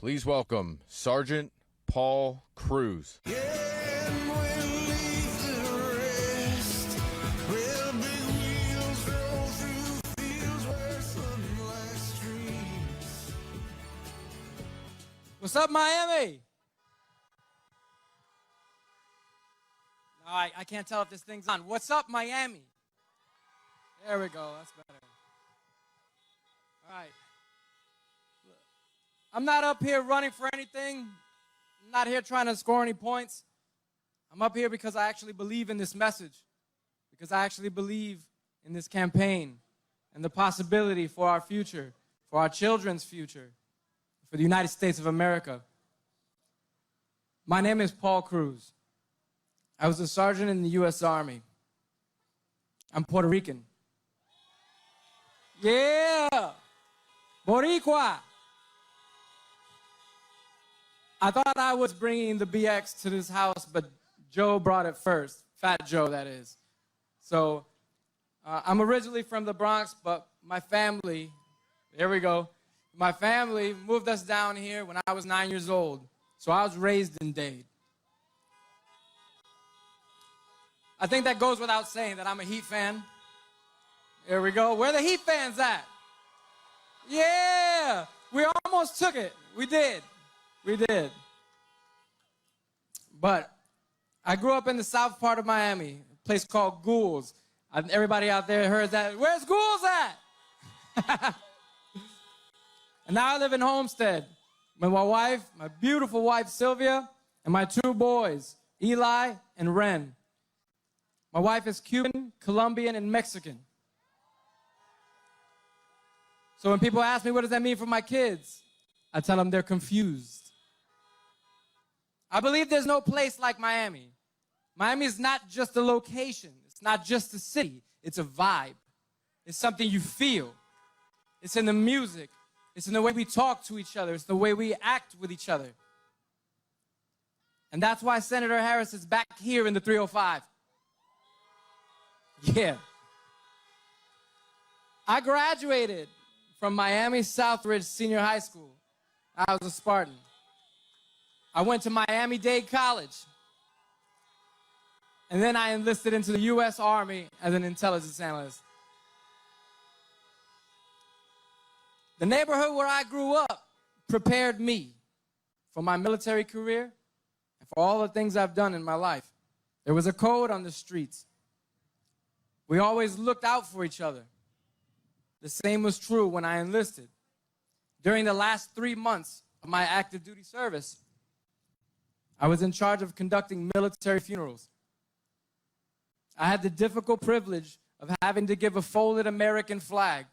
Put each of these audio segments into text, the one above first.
Please welcome Sergeant Paul Cruz. What's up, Miami? No, I can't tell if this thing's on. What's up, Miami? There we go. That's better. All right. I'm not up here running for anything. I'm not here trying to score any points. I'm up here because I actually believe in this message, because I actually believe in this campaign and the possibility for our future, for our children's future, for the United States of America. My name is Paul Cruz. I was a sergeant in the U.S. Army. I'm Puerto Rican. Yeah! Boricua! I thought I was bringing the BX to this house, but Joe brought it first. Fat Joe, that is. So, I'm originally from the Bronx, but my family, here we go, my family moved us down here when I was 9 years old. So I was raised in Dade. I think that goes without saying that I'm a Heat fan. Here we go. Where are the Heat fans at? Yeah! We almost took it. We did. We did. But I grew up in the south part of Miami, a place called Goulds. Everybody out there heard that. Where's Goulds at? And now I live in Homestead with my wife, my beautiful wife, Sylvia, and my two boys, Eli and Ren. My wife is Cuban, Colombian, and Mexican. So when people ask me, what does that mean for my kids? I tell them they're confused. I believe there's no place like Miami. Miami is not just a location. It's not just a city. It's a vibe. It's something you feel. It's in the music. It's in the way we talk to each other. It's the way we act with each other. And that's why Senator Harris is back here in the 305. Yeah. I graduated from Miami Southridge Senior High School. I was a Spartan. I went to Miami-Dade College. And then I enlisted into the U.S. Army as an intelligence analyst. The neighborhood where I grew up prepared me for my military career and for all the things I've done in my life. There was a code on the streets. We always looked out for each other. The same was true when I enlisted. During the last 3 months of my active duty service, I was in charge of conducting military funerals. I had the difficult privilege of having to give a folded American flag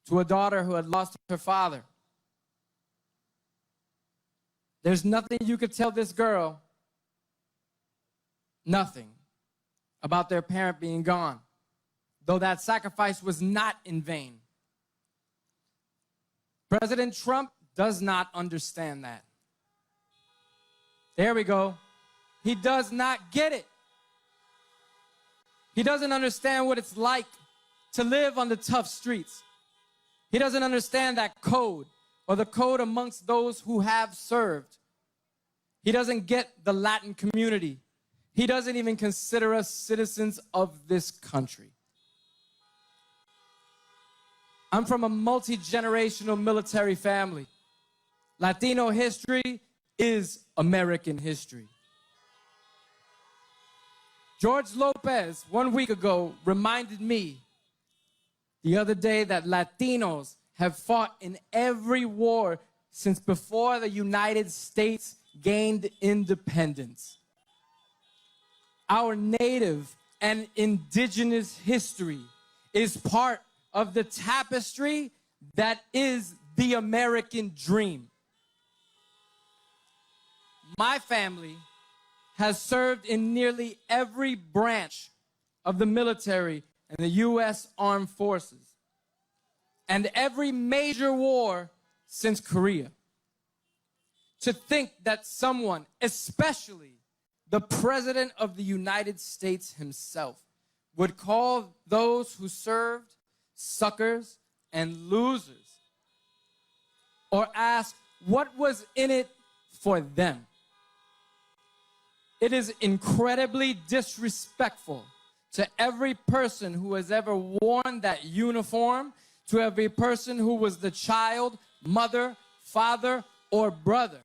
to a daughter who had lost her father. There's nothing you could tell this girl, nothing, about their parent being gone, though that sacrifice was not in vain. President Trump does not understand that. There we go. He does not get it. He doesn't understand what it's like to live on the tough streets. He doesn't understand that code, or the code amongst those who have served. He doesn't get the Latin community. He doesn't even consider us citizens of this country. I'm from a multi-generational military family. Latino history is American history. George Lopez, 1 week ago, reminded me the other day that Latinos have fought in every war since before the United States gained independence. Our native and indigenous history is part of the tapestry that is the American dream. My family has served in nearly every branch of the military and the U.S. Armed Forces, and every major war since Korea. To think that someone, especially the President of the United States himself, would call those who served suckers and losers, or ask what was in it for them. It is incredibly disrespectful to every person who has ever worn that uniform, to every person who was the child, mother, father, or brother,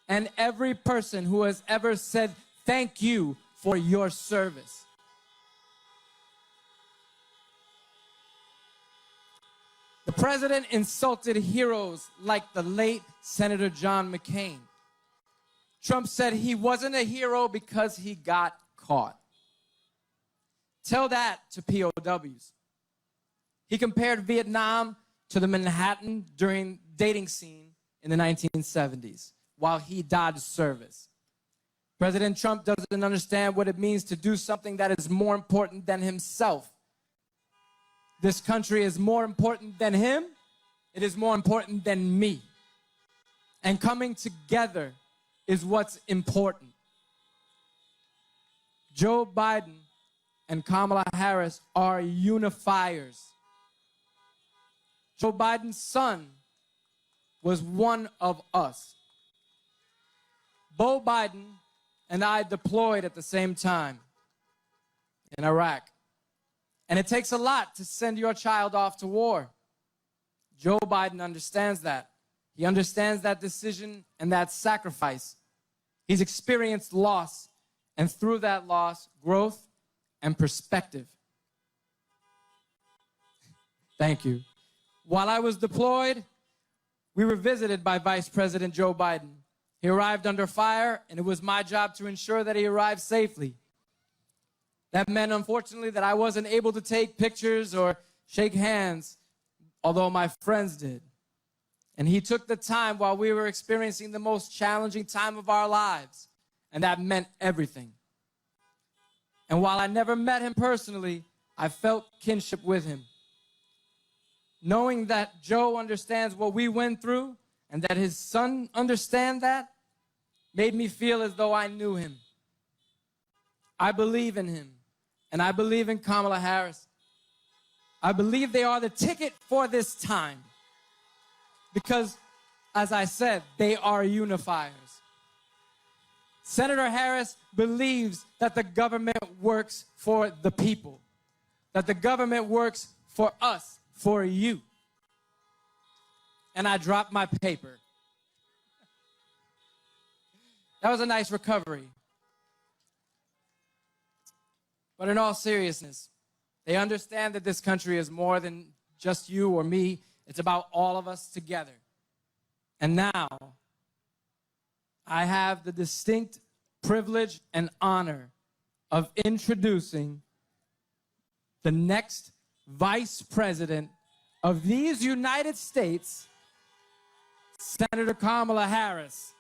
and every person who has ever said thank you for your service. The president insulted heroes like the late Senator John McCain. Trump said he wasn't a hero because he got caught. Tell that to POWs. He compared Vietnam to the Manhattan during dating scene in the 1970s while he dodged service. President Trump doesn't understand what it means to do something that is more important than himself. This country is more important than him. It is more important than me. And coming together is what's important. Joe Biden and Kamala Harris are unifiers. Joe Biden's son was one of us. Beau Biden and I deployed at the same time in Iraq. And it takes a lot to send your child off to war. Joe Biden understands that. He understands that decision and that sacrifice. He's experienced loss, and through that loss, growth and perspective. Thank you. While I was deployed, we were visited by Vice President Joe Biden. He arrived under fire, and it was my job to ensure that he arrived safely. That meant, unfortunately, that I wasn't able to take pictures or shake hands, although my friends did. And he took the time while we were experiencing the most challenging time of our lives, and that meant everything. And while I never met him personally, I felt kinship with him. Knowing that Joe understands what we went through and that his son understands that made me feel as though I knew him. I believe in him, and I believe in Kamala Harris. I believe they are the ticket for this time because, as I said, they are unifiers. Senator Harris believes that the government works for the people, that the government works for us, for you. And I dropped my paper. That was a nice recovery. But in all seriousness, they understand that this country is more than just you or me. It's about all of us together. And now, I have the distinct privilege and honor of introducing the next Vice President of these United States, Senator Kamala Harris.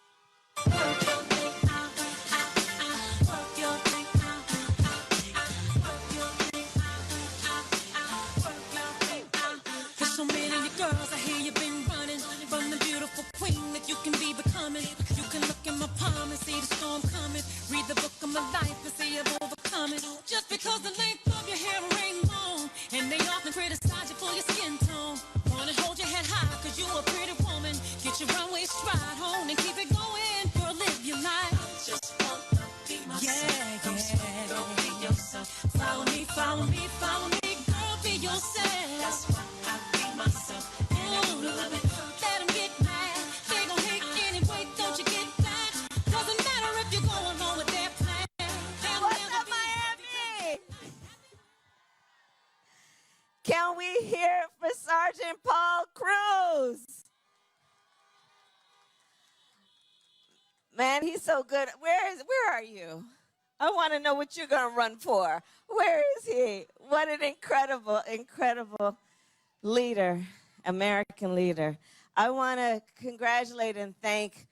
There's so many girls I hear you've been running from the beautiful queen that you can be becoming. You can look in my palm and see the storm coming. Read the book of my life and see I've overcome it. Just because the length of your hair ain't long, and they often criticize you for your skin tone. Wanna hold your head high cause you a pretty woman. Get your runway stride on and keep it going. Girl, live your life. I just wanna be myself. Yeah. Don't be yourself. Follow me, follow me, follow me. Girl, be yourself. That's why I be myself. And love it. Let them get mad. They gon' hate anyway. Don't you get that? Doesn't matter if you're going along with their plan. What's up, Miami? Can we hear for Sergeant Paul Cruz? Man, he's so good. Where are you? I want to know what you're going to run for. Where is he? What an incredible, incredible leader, American leader. I want to congratulate and thank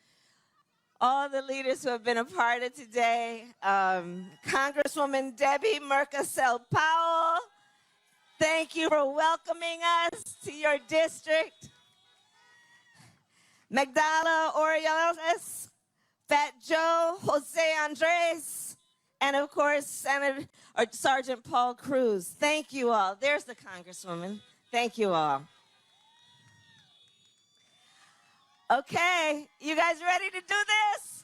all the leaders who have been a part of today. Congresswoman Debbie Mercasel-Powell, thank you for welcoming us to your district. Magdala Orioles, Fat Joe, Jose Andres, and of course, Sergeant Paul Cruz. Thank you all. There's the Congresswoman. Thank you all. Okay, you guys ready to do this?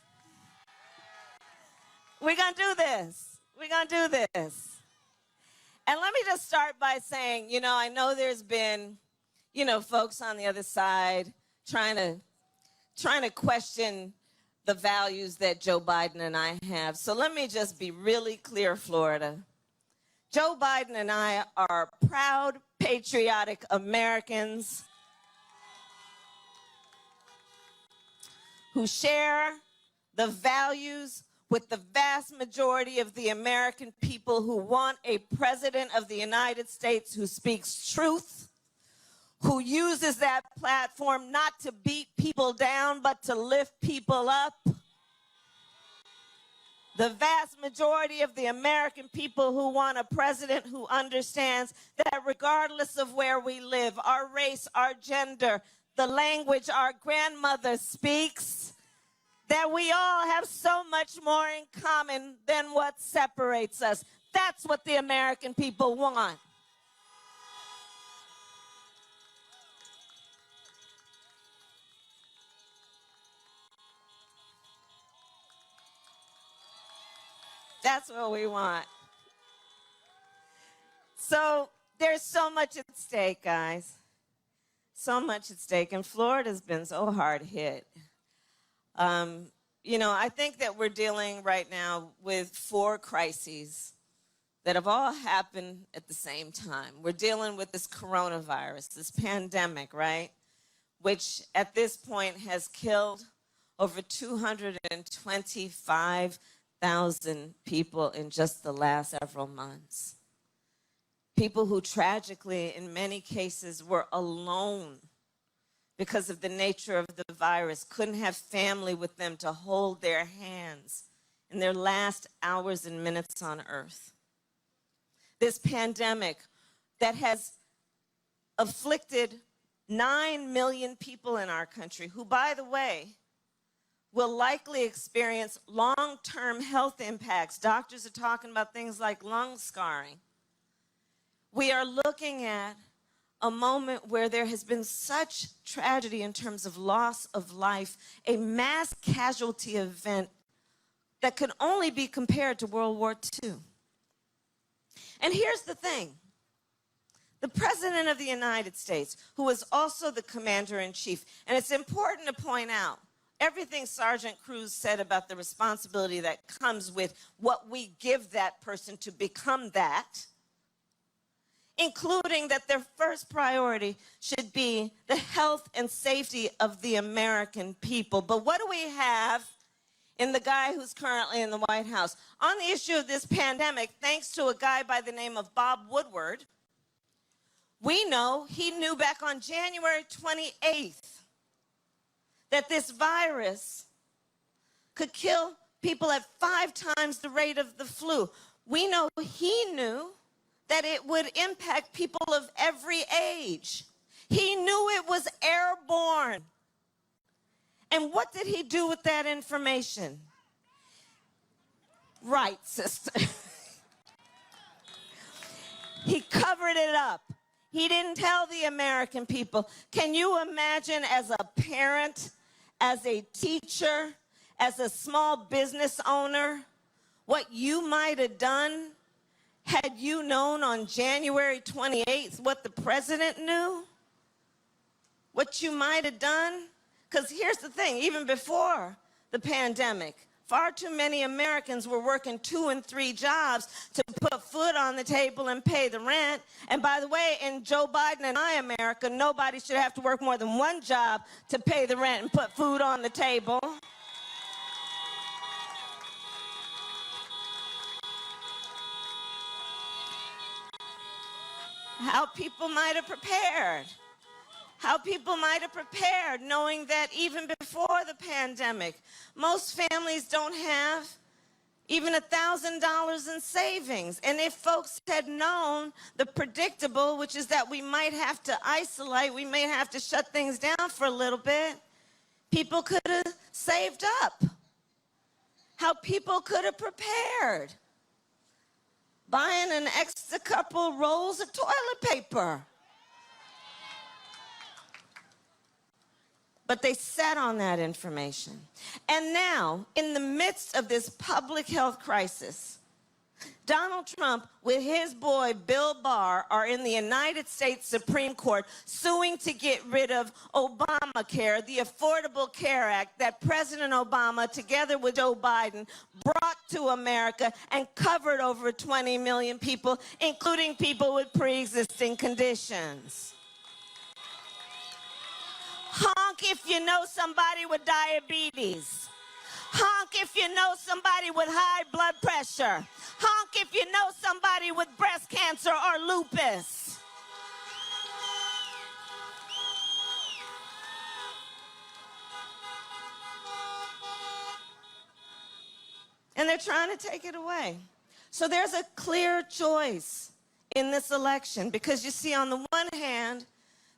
We're going to do this. We're going to do this. And let me just start by saying, I know there's been, folks on the other side trying to question the values that Joe Biden and I have. So let me just be really clear, Florida. Joe Biden and I are proud, patriotic Americans who share the values with the vast majority of the American people who want a president of the United States who speaks truth, who uses that platform not to beat people down, but to lift people up. The vast majority of the American people who want a president who understands that regardless of where we live, our race, our gender, the language our grandmother speaks, that we all have so much more in common than what separates us. That's what the American people want. That's what we want. So there's so much at stake, guys. So much at stake. And Florida's been so hard hit. I think that we're dealing right now with 4 crises that have all happened at the same time. We're dealing with this coronavirus, this pandemic, right? Which at this point has killed over 225,000 people in just the last several months. People who tragically, in many cases, were alone because of the nature of the virus, couldn't have family with them to hold their hands in their last hours and minutes on earth. This pandemic that has afflicted 9 million people in our country, who, by the way, will likely experience long-term health impacts. Doctors are talking about things like lung scarring. We are looking at a moment where there has been such tragedy in terms of loss of life, a mass casualty event that could only be compared to World War II. And here's the thing. The President of the United States, who is also the Commander-in-Chief, and it's important to point out, everything Sergeant Cruz said about the responsibility that comes with what we give that person to become that, including that their first priority should be the health and safety of the American people. But what do we have in the guy who's currently in the White House? On the issue of this pandemic, thanks to a guy by the name of Bob Woodward, we know he knew back on January 28th that this virus could kill people at 5 times the rate of the flu. We know he knew that it would impact people of every age. He knew it was airborne. And what did he do with that information? Right, sister. He covered it up. He didn't tell the American people. Can you imagine, as a parent, as a teacher, as a small business owner, what you might have done had you known on January 28th what the president knew? What you might have done? Because here's the thing, even before the pandemic, far too many Americans were working 2 and 3 jobs to put food on the table and pay the rent. And by the way, in Joe Biden and I America, nobody should have to work more than 1 job to pay the rent and put food on the table. How people might have prepared. How people might have prepared, knowing that even before the pandemic, most families don't have even $1,000 in savings. And if folks had known the predictable, which is that we might have to isolate, we may have to shut things down for a little bit, people could have saved up. How people could have prepared. Buying an extra couple rolls of toilet paper. But they sat on that information. And now, in the midst of this public health crisis, Donald Trump, with his boy Bill Barr, are in the United States Supreme Court suing to get rid of Obamacare, the Affordable Care Act that President Obama, together with Joe Biden, brought to America and covered over 20 million people, including people with pre-existing conditions. Honk if you know somebody with diabetes. Honk if you know somebody with high blood pressure. Honk if you know somebody with breast cancer or lupus. And they're trying to take it away. So there's a clear choice in this election, because you see, on the one hand,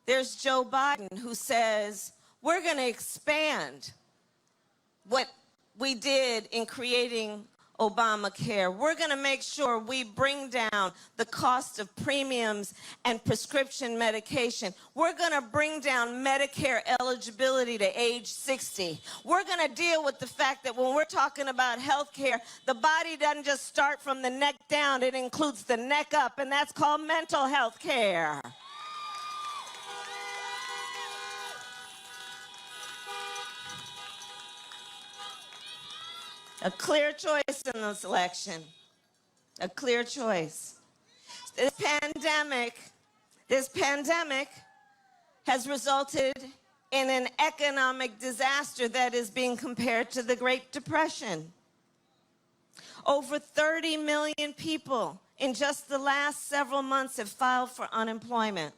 there's Joe Biden, who says, we're going to expand what we did in creating Obamacare. We're going to make sure we bring down the cost of premiums and prescription medication. We're going to bring down Medicare eligibility to age 60. We're going to deal with the fact that when we're talking about health care, the body doesn't just start from the neck down. It includes the neck up, and that's called mental health care. A clear choice in this election. A clear choice. This pandemic has resulted in an economic disaster that is being compared to the Great Depression. Over 30 million people in just the last several months have filed for unemployment.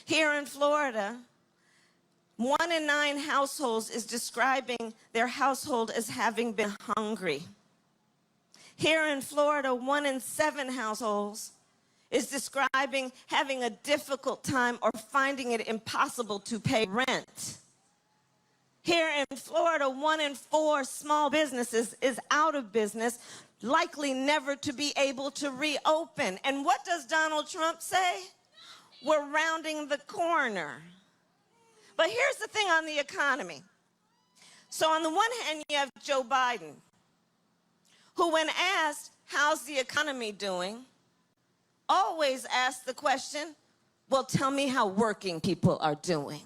Here in Florida, 1 in 9 households is describing their household as having been hungry. Here in Florida, 1 in 7 households is describing having a difficult time or finding it impossible to pay rent. Here in Florida, 1 in 4 small businesses is out of business, likely never to be able to reopen. And what does Donald Trump say? We're rounding the corner. But here's the thing on the economy. So on the one hand, you have Joe Biden, who, when asked, how's the economy doing, always asks the question, well, tell me how working people are doing.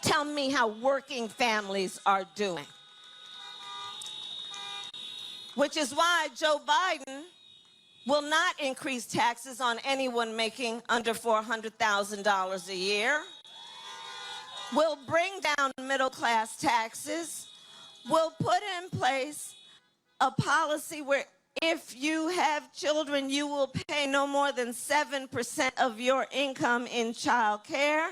Tell me how working families are doing. Which is why Joe Biden will not increase taxes on anyone making under $400,000 a year. Will bring down middle-class taxes, will put in place a policy where if you have children, you will pay no more than 7% of your income in child care.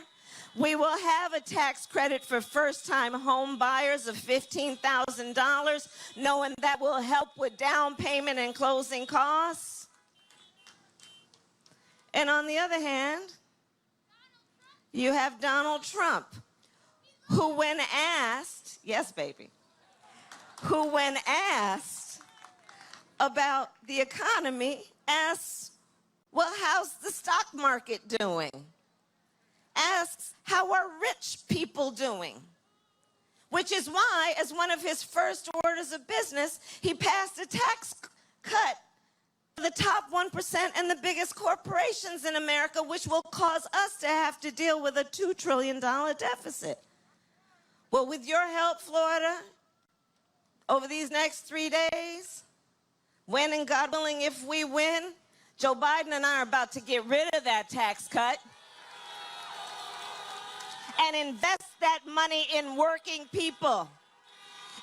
We will have a tax credit for first-time home buyers of $15,000, knowing that will help with down payment and closing costs. And on the other hand, you have Donald Trump, who when asked, yes, baby, who when asked about the economy, asks, well, how's the stock market doing? Asks, how are rich people doing? Which is why, as one of his first orders of business, he passed a tax cut for the top 1% and the biggest corporations in America, which will cause us to have to deal with a $2 trillion deficit. Well, with your help, Florida, over these next 3 days, when and God willing, if we win, Joe Biden and I are about to get rid of that tax cut and invest that money in working people.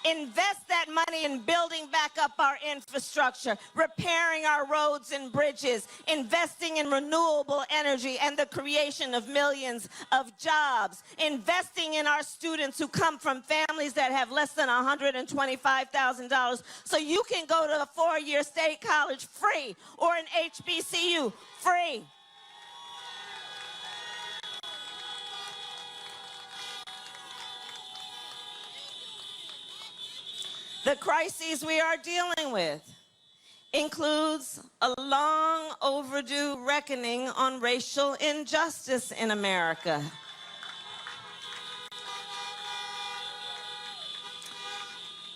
Invest that money in building back up our infrastructure, repairing our roads and bridges, investing in renewable energy and the creation of millions of jobs, investing in our students who come from families that have less than $125,000 so you can go to a 4-year state college free or an HBCU free. The crises we are dealing with includes a long overdue reckoning on racial injustice in America.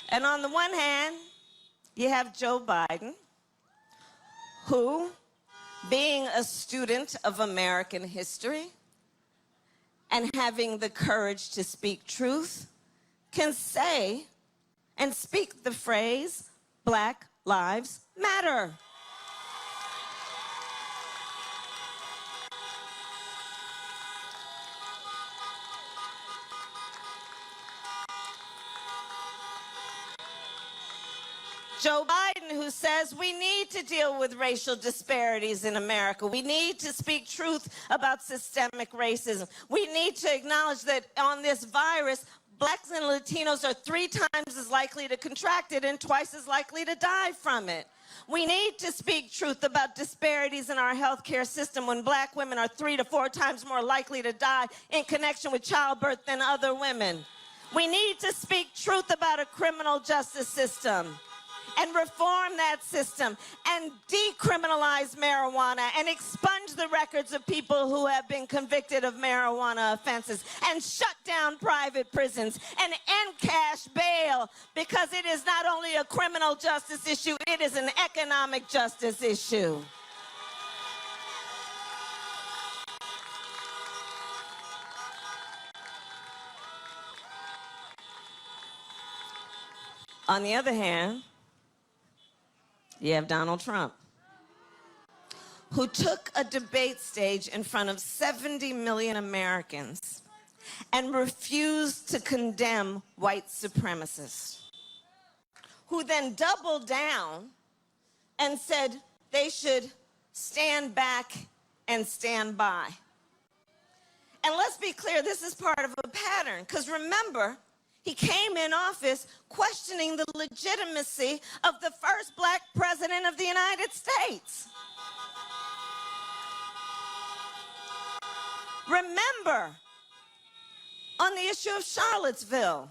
And on the one hand, you have Joe Biden, who, being a student of American history and having the courage to speak truth, can say and speak the phrase, Black Lives Matter. Joe Biden, who says we need to deal with racial disparities in America. We need to speak truth about systemic racism. We need to acknowledge that on this virus, Blacks and Latinos are 3 times as likely to contract it and twice as likely to die from it. We need to speak truth about disparities in our healthcare system when Black women are 3 to 4 times more likely to die in connection with childbirth than other women. We need to speak truth about a criminal justice system and reform that system and decriminalize marijuana and expunge the records of people who have been convicted of marijuana offenses and shut down private prisons and end cash bail, because it is not only a criminal justice issue, it is an economic justice issue. On the other hand, you have Donald Trump, who took a debate stage in front of 70 million Americans and refused to condemn white supremacists, who then doubled down and said they should stand back and stand by. And let's be clear, this is part of a pattern, because remember, he came in office questioning the legitimacy of the first Black president of the United States. Remember, on the issue of Charlottesville,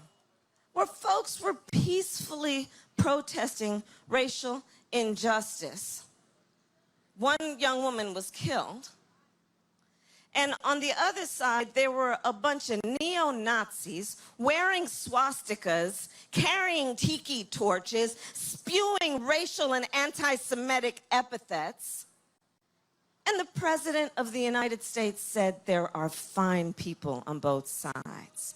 where folks were peacefully protesting racial injustice, one young woman was killed. And on the other side, there were a bunch of neo-Nazis wearing swastikas, carrying tiki torches, spewing racial and anti-Semitic epithets. And the President of the United States said there are fine people on both sides.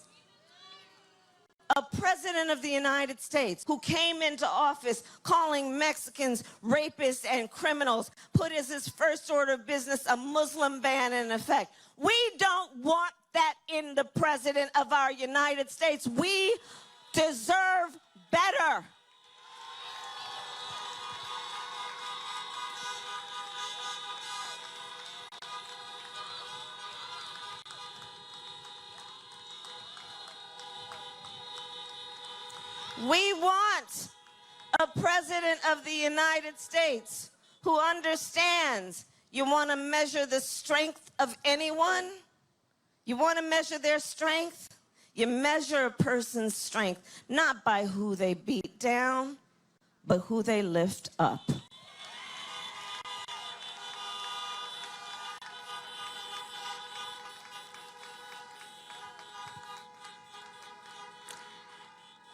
A president of the United States who came into office calling Mexicans rapists and criminals, put as his first order of business a Muslim ban in effect. We don't want that in the president of our United States. We deserve better. We want a president of the United States who understands you want to measure the strength of anyone. You want to measure their strength. You measure a person's strength not by who they beat down, but who they lift up.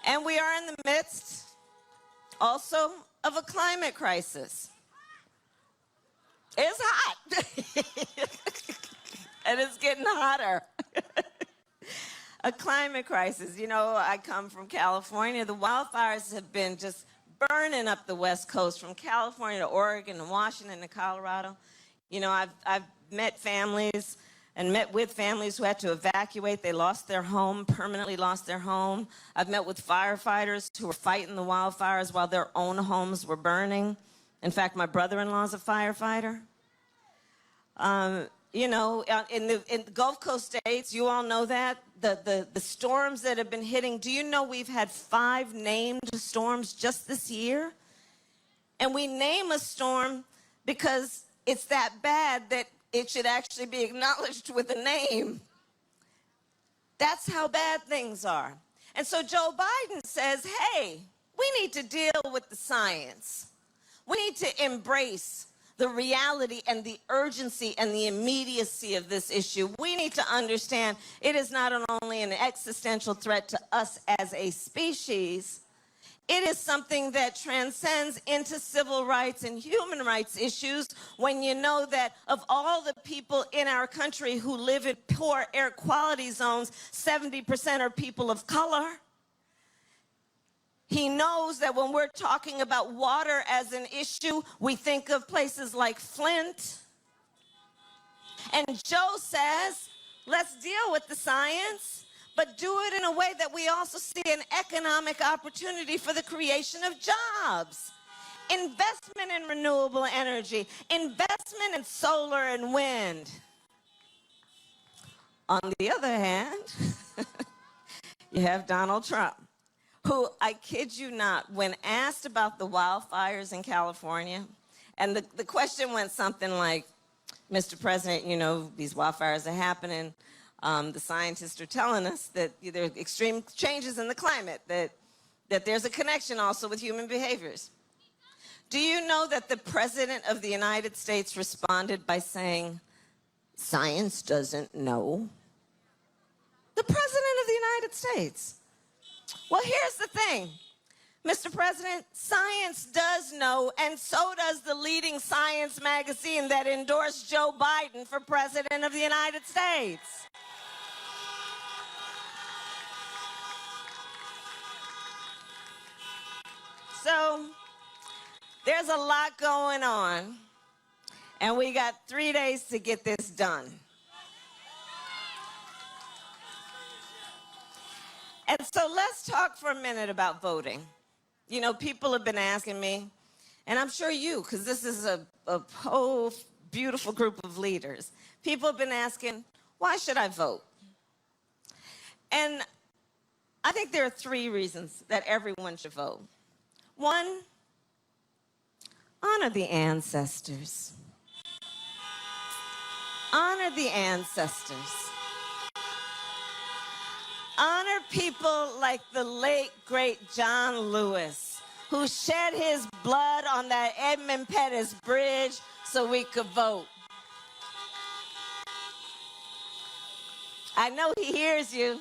And we are in the midst also of a climate crisis. It's hot. And it's getting hotter. A climate crisis. You know, I come from California. The wildfires have been just burning up the West Coast, from California to Oregon to Washington to Colorado. You know, I've met families and met with families who had to evacuate. They lost their home, permanently lost their home. I've met with firefighters who were fighting the wildfires while their own homes were burning. In fact, my brother-in-law's a firefighter. You know, in the Gulf Coast states, you all know that, the storms that have been hitting. Do you know we've had 5 named storms just this year? And we name a storm because it's that bad that it should actually be acknowledged with a name. That's how bad things are. And so Joe Biden says, hey, we need to deal with the science. We need to embrace the reality and the urgency and the immediacy of this issue. We need to understand it is not only an existential threat to us as a species, It is something that transcends into civil rights and human rights issues when you know that of all the people in our country who live in poor air quality zones, 70% are people of color. He knows that when we're talking about water as an issue, we think of places like Flint. And Joe says, let's deal with the science, but do it in a way that we also see an economic opportunity for the creation of jobs. Investment in renewable energy, investment in solar and wind. On the other hand, you have Donald Trump, who, I kid you not, when asked about the wildfires in California, and the question went something like, Mr. President, you know, these wildfires are happening. The scientists are telling us that there are extreme changes in the climate, that there's a connection also with human behaviors. Do you know that the President of the United States responded by saying, science doesn't know? The President of the United States. Well, here's the thing, Mr. President, science does know, and so does the leading science magazine that endorsed Joe Biden for President of the United States. So, there's a lot going on, and we got 3 days to get this done. And so let's talk for a minute about voting. You know, people have been asking me, and I'm sure you, because this is a whole beautiful group of leaders. People have been asking, why should I vote? And I think there are 3 reasons that everyone should vote. 1, honor the ancestors. Honor the ancestors. Honor people like the late, great John Lewis, who shed his blood on that Edmund Pettus Bridge so we could vote. I know he hears you.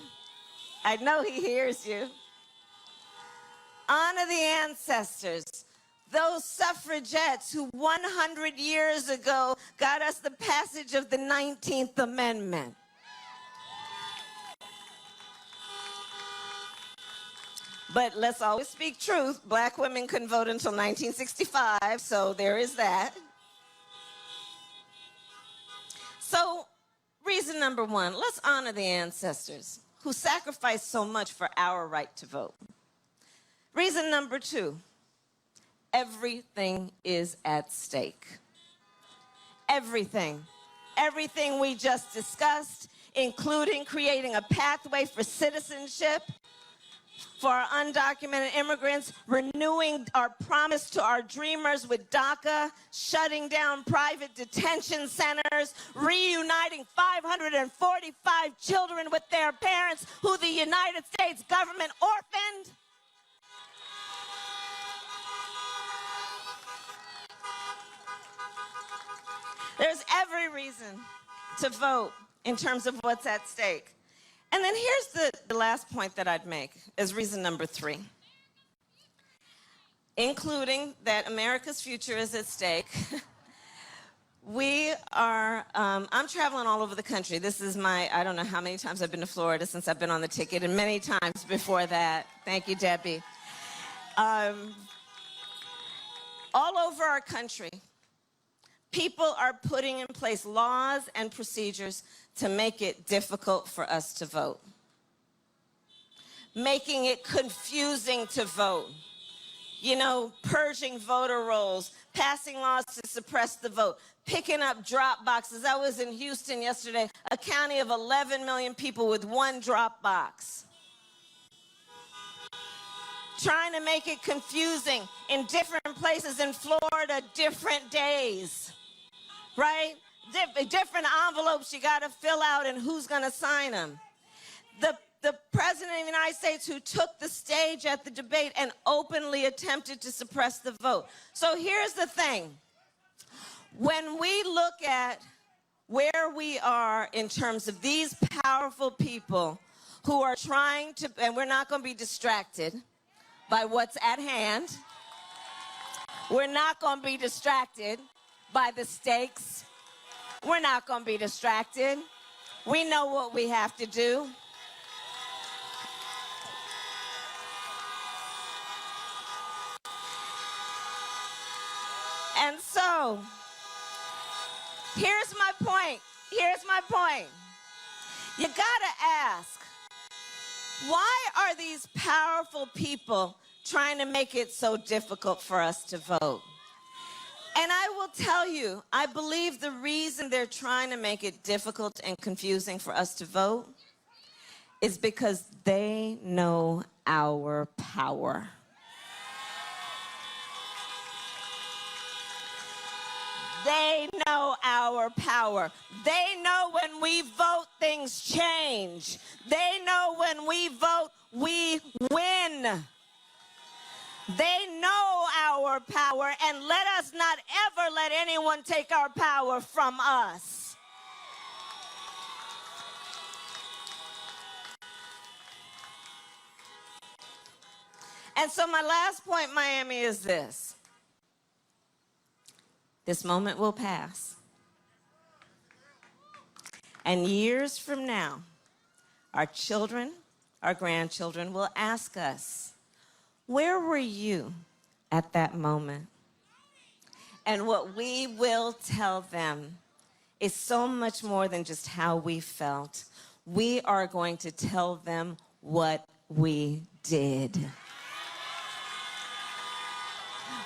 I know he hears you. Honor the ancestors, those suffragettes who 100 years ago got us the passage of the 19th Amendment. But let's always speak truth. Black women couldn't vote until 1965, so there is that. So, reason number 1, let's honor the ancestors who sacrificed so much for our right to vote. Reason number 2, everything is at stake. Everything. Everything we just discussed, including creating a pathway for citizenship, for our undocumented immigrants, renewing our promise to our dreamers with DACA, shutting down private detention centers, reuniting 545 children with their parents who the United States government orphaned. There's every reason to vote in terms of what's at stake. And then here's the last point that I'd make as reason number 3, including that America's future is at stake. I'm traveling all over the country. This is I don't know how many times I've been to Florida since I've been on the ticket, and many times before that. Thank you, Debbie. All over our country, people are putting in place laws and procedures to make it difficult for us to vote, making it confusing to vote, you know, purging voter rolls, passing laws to suppress the vote, picking up drop boxes. I was in Houston yesterday, a county of 11 million people with 1 drop box. Trying to make it confusing in different places in Florida, different days, right? Different envelopes you got to fill out and who's going to sign them. The President of the United States who took the stage at the debate and openly attempted to suppress the vote. So here's the thing. When we look at where we are in terms of these powerful people who are trying to, and we're not going to be distracted, by what's at hand. We're not going to be distracted by the stakes. We're not going to be distracted. We know what we have to do. And so, here's my point. Here's my point. You gotta ask, why are these powerful people trying to make it so difficult for us to vote? And I will tell you, I believe the reason they're trying to make it difficult and confusing for us to vote is because they know our power. They know our power. They know when we vote, things change. They know when we vote, we win. They know our power, and let us not ever let anyone take our power from us. And so my last point, Miami, is this. This moment will pass. And years from now, our children, our grandchildren will ask us, where were you at that moment? And what we will tell them is so much more than just how we felt. We are going to tell them what we did.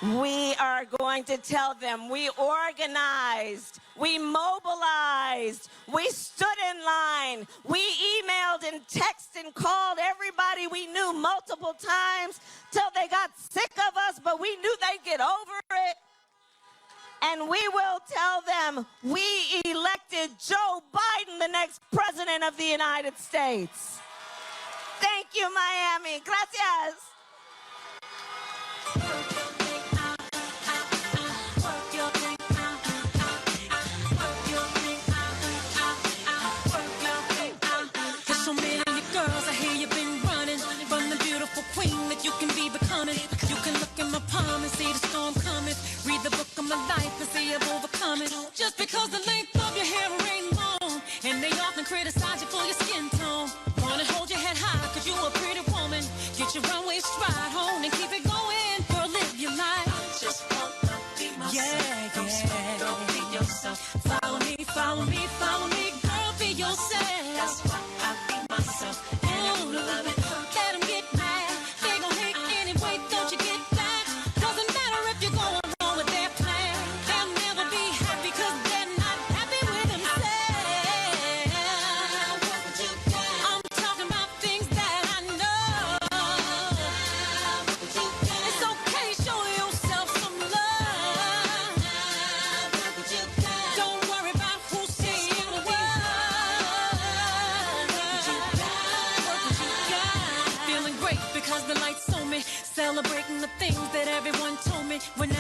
We are going to tell them we organized, we mobilized, we stood in line, we emailed and texted and called everybody we knew multiple times till they got sick of us, but we knew they'd get over it. And we will tell them we elected Joe Biden, the next president of the United States. Thank you, Miami. Gracias. You can be becoming. You can look in my palm and see the storm coming. Read the book of my life and see I've overcome it. Just because the length of your hair ain't long, and they often criticize you for your skin tone. Wanna hold your head high cause you a pretty woman. Get your runway stride home and keep it going. Girl, live your life. I just wanna be myself. Yeah. Girl, be yourself. Follow me, follow me, follow me. Girl, be yourself. That's why I be myself. And if you love it, let them get mad. Celebrating the things that everyone told me when